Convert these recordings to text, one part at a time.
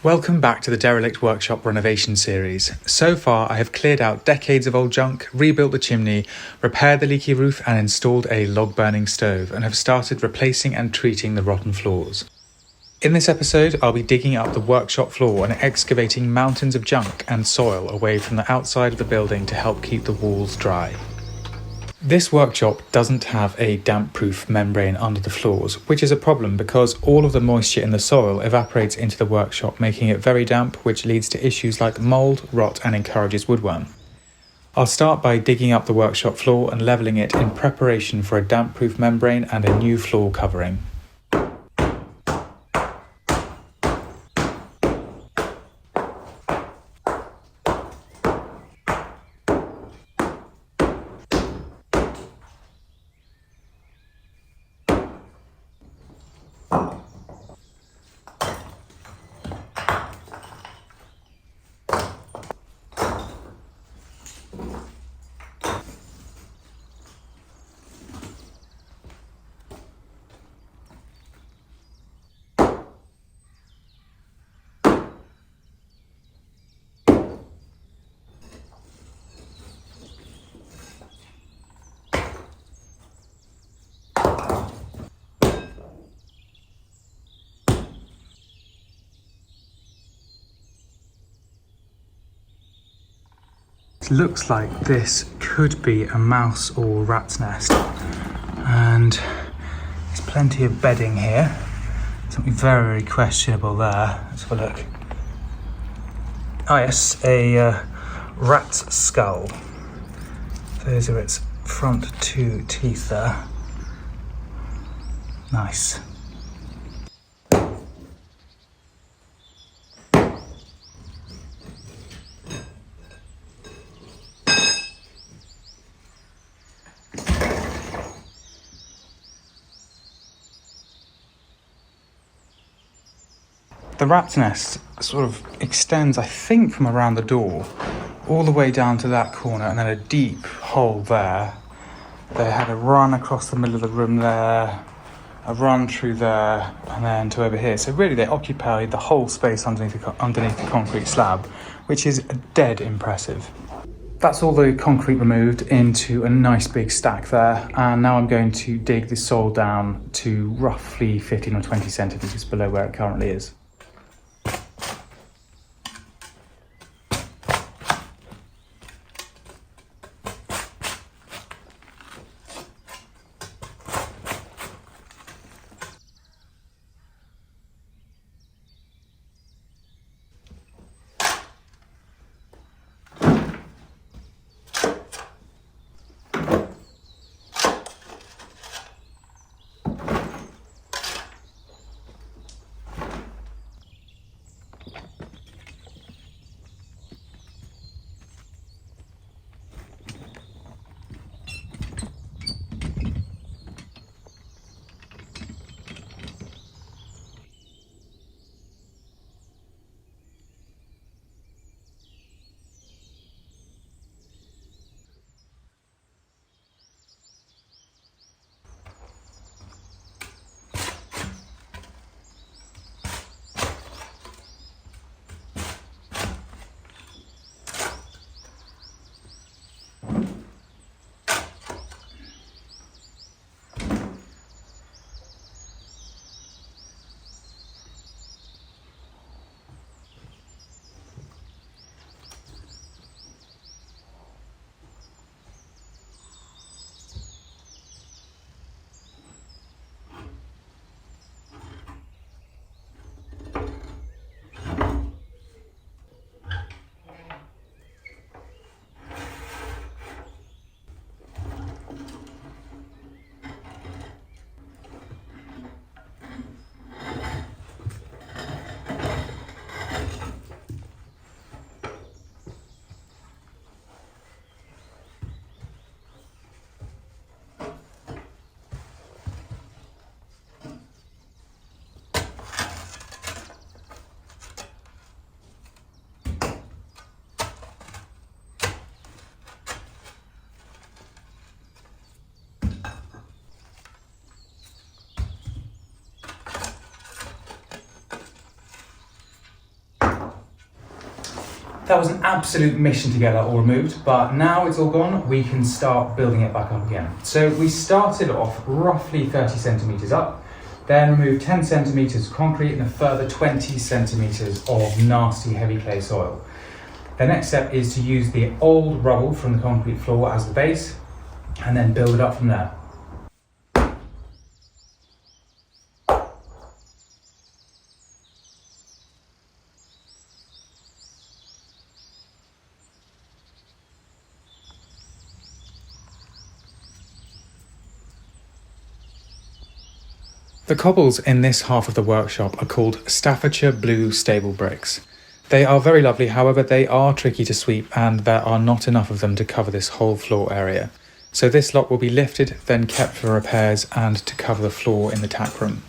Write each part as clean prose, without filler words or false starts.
Welcome back to the Derelict Workshop renovation series. So far I have cleared out decades of old junk, rebuilt the chimney, repaired the leaky roof and installed a log burning stove, and have started replacing and treating the rotten floors. In this episode I'll be digging up the workshop floor and excavating mountains of junk and soil away from the outside of the building to help keep the walls dry. This workshop doesn't have a damp-proof membrane under the floors, which is a problem because all of the moisture in the soil evaporates into the workshop, making it very damp, which leads to issues like mould, rot and encourages woodworm. I'll start by digging up the workshop floor and levelling it in preparation for a damp-proof membrane and a new floor covering. It looks like this could be a mouse or rat's nest, and there's plenty of bedding here. Something very questionable there. Let's have a look. Oh yes, a rat's skull. Those are its front two teeth there. Nice. The rat's nest sort of extends, I think, from around the door all the way down to that corner and then a deep hole there. They had a run across the middle of the room there, a run through there and then to over here. So really they occupied the whole space underneath the concrete slab, which is dead impressive. That's all the concrete removed into a nice big stack there, and now I'm going to dig the soil down to roughly 15 or 20 centimetres below where it currently is. That was an absolute mission to get that all removed, but now it's all gone, we can start building it back up again. So we started off roughly 30 centimetres up, then removed 10 centimetres of concrete and a further 20 centimetres of nasty heavy clay soil. The next step is to use the old rubble from the concrete floor as the base, and then build it up from there. The cobbles in this half of the workshop are called Staffordshire Blue Stable Bricks. They are very lovely, however they are tricky to sweep and there are not enough of them to cover this whole floor area. So this lot will be lifted, then kept for repairs and to cover the floor in the tack room.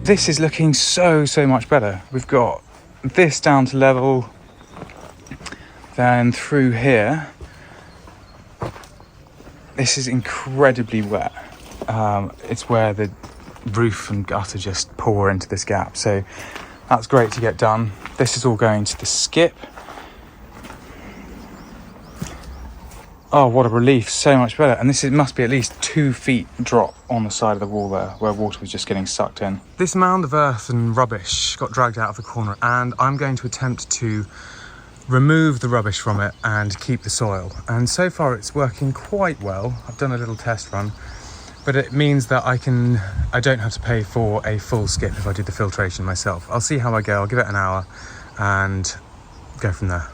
This is looking so much better. We've got this down to level, then through here. This is incredibly wet. It's where the roof and gutter just pour into this gap, so that's great to get done. This is all going to the skip. Oh, what a relief, so much better. And this must be at least 2 feet drop on the side of the wall there, where water was just getting sucked in. This mound of earth and rubbish got dragged out of the corner, and I'm going to attempt to remove the rubbish from it and keep the soil. And so far it's working quite well. I've done a little test run, but it means that I don't have to pay for a full skip if I do the filtration myself. I'll see how I go. I'll give it an hour and go from there.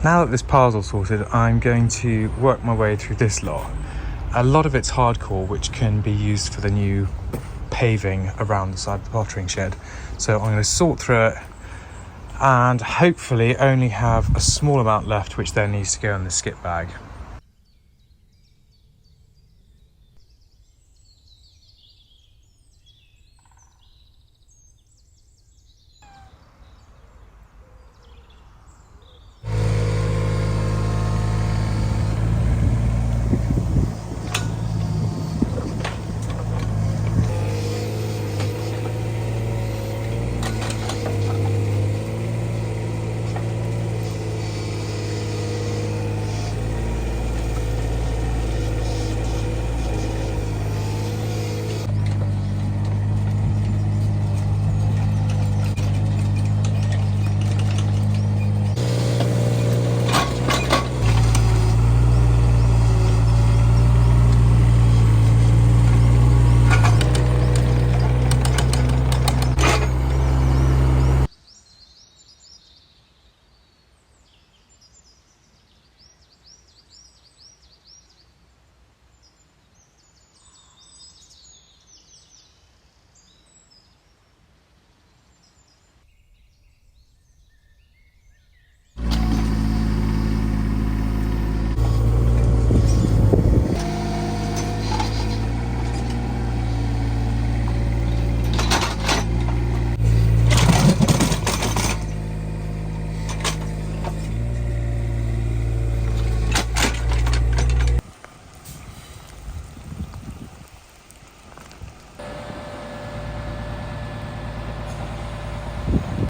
Now that this pile's all sorted, I'm going to work my way through this lot. A lot of it's hardcore, which can be used for the new paving around the side of the pottering shed. So I'm going to sort through it and hopefully only have a small amount left, which then needs to go in the skip bag.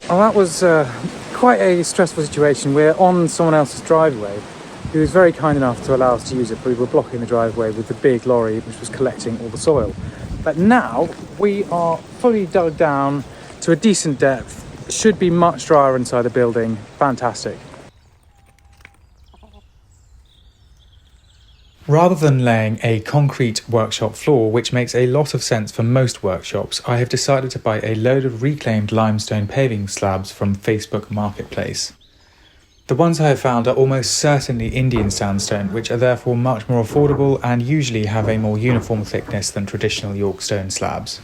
Well, that was quite a stressful situation. We're on someone else's driveway who was very kind enough to allow us to use it, but we were blocking the driveway with the big lorry which was collecting all the soil. But now we are fully dug down to a decent depth. Should be much drier inside the building. Fantastic. Rather than laying a concrete workshop floor, which makes a lot of sense for most workshops, I have decided to buy a load of reclaimed limestone paving slabs from Facebook Marketplace. The ones I have found are almost certainly Indian sandstone, which are therefore much more affordable and usually have a more uniform thickness than traditional York stone slabs.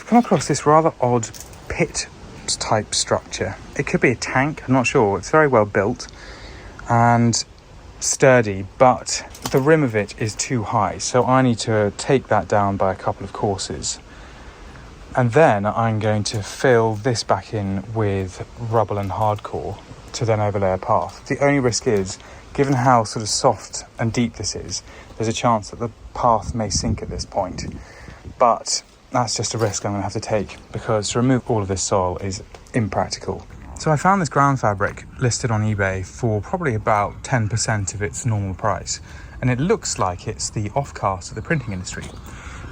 Come across this rather odd pit type structure. It could be a tank, I'm not sure. It's very well built and sturdy, but the rim of it is too high, so I need to take that down by a couple of courses. And then I'm going to fill this back in with rubble and hardcore to then overlay a path. The only risk is, given how sort of soft and deep this is, there's a chance that the path may sink at this point, but that's just a risk I'm going to have to take, because to remove all of this soil is impractical. So I found this ground fabric listed on eBay for probably about 10% of its normal price, and it looks like it's the offcast of the printing industry.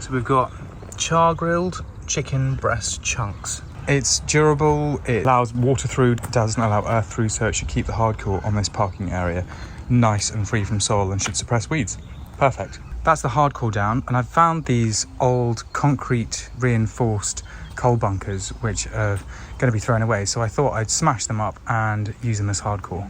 So we've got char grilled chicken breast chunks. It's durable, it allows water through, doesn't allow earth through, so it should keep the hardcore on this parking area nice and free from soil and should suppress weeds. Perfect. That's the hardcore down, and I've found these old concrete reinforced coal bunkers which are going to be thrown away, so I thought I'd smash them up and use them as hardcore.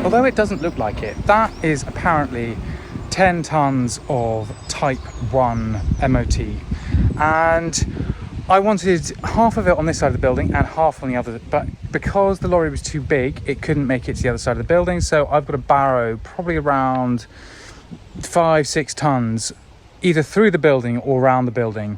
Although it doesn't look like it, that is apparently 10 tons of Type 1 MOT. And I wanted half of it on this side of the building and half on the other, but because the lorry was too big, it couldn't make it to the other side of the building. So I've got to barrow probably around 5-6 tons either through the building or around the building.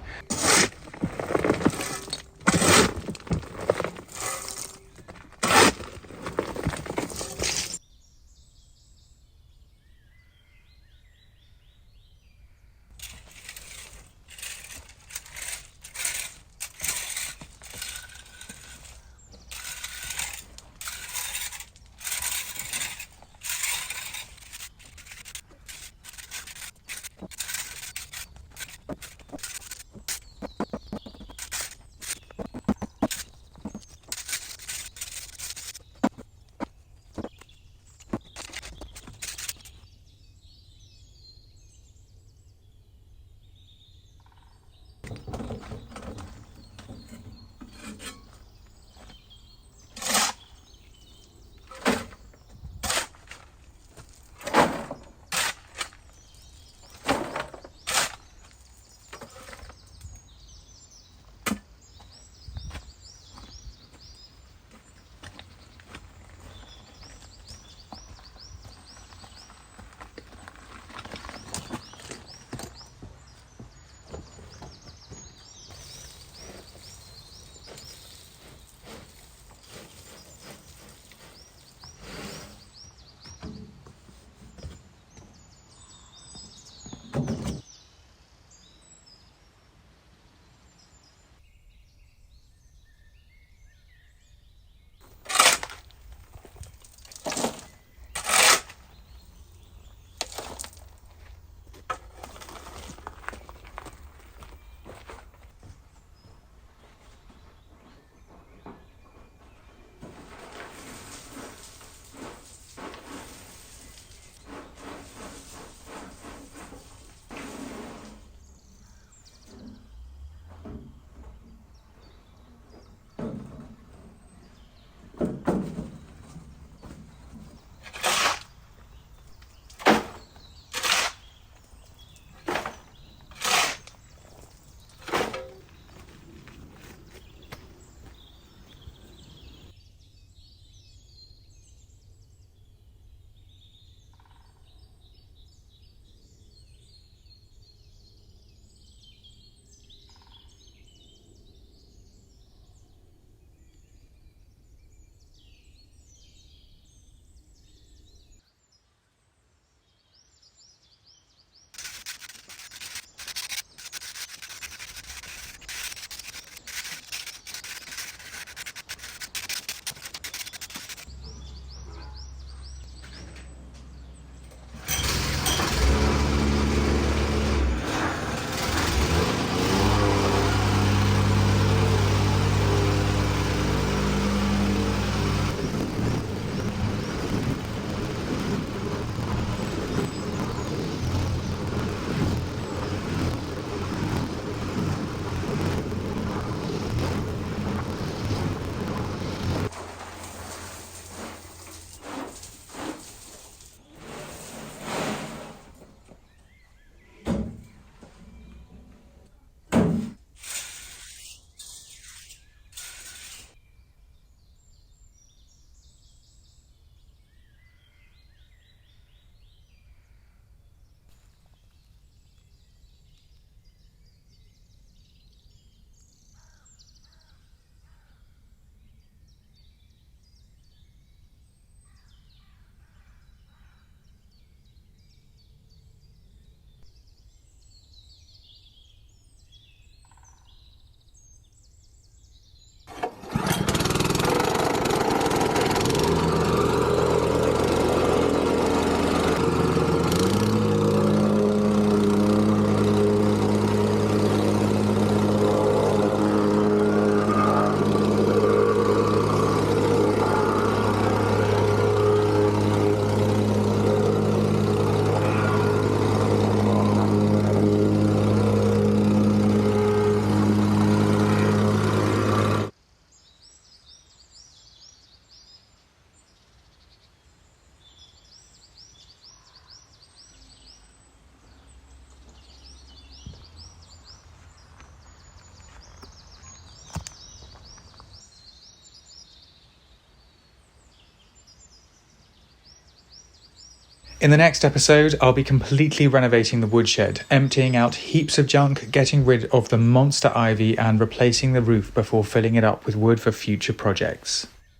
In the next episode, I'll be completely renovating the woodshed, emptying out heaps of junk, getting rid of the monster ivy and replacing the roof before filling it up with wood for future projects.